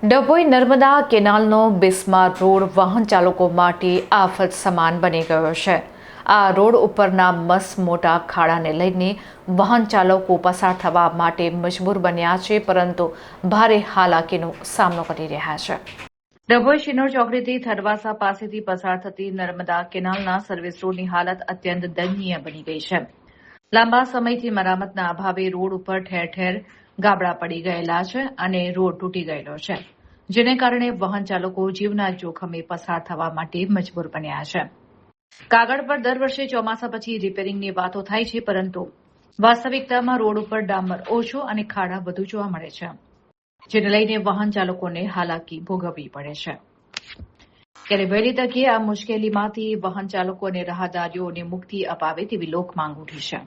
Dabhoi Narmada કેનાલનો બિસ્માર road વાહન ચાલકો માટે આફત સમાન બની ગયો છે। આ રોડ ઉપરના મસ્ત મોટા ખાડાને લઈને વાહન ચાલકો પસાર થવા માટે મજબૂર બન્યા છે, પરંતુ ભારે હાલાકીનો સામનો કરી રહ્યા છે। ડભોઈ શિનોર ચોકડીથી થરવાસા પાસેથી પસાર થતી નર્મદા કેનાલના સર્વિસ રોડની હાલત અત્યંત દયનીય બની ગઈ છે। લાંબા સમયથી મરામતના અભાવે રોડ ઉપર ઠેર ઠેર ગાબડા પડી ગયેલા છે અને રોડ તૂટી ગયેલો છે, જેને કારણે વાહન ચાલકો જીવના જોખમે પસાર થવા માટે મજબૂર બન્યા છે। કાગળ પર દર વર્ષે ચોમાસા પછી રિપેરિંગની વાતો થાય છે, પરંતુ વાસ્તવિકતામાં રોડ ઉપર ડામર ઓછો અને ખાડા વધુ જોવા મળે છે, જેને લઈને વાહન ચાલકોને હાલાકી ભોગવવી પડે છે। ત્યારે વહેલી તકે આ મુશ્કેલીમાંથી વાહન ચાલકો અને રાહદારીઓને મુક્તિ અપાવે તેવી લોક માંગ ઉઠી છે।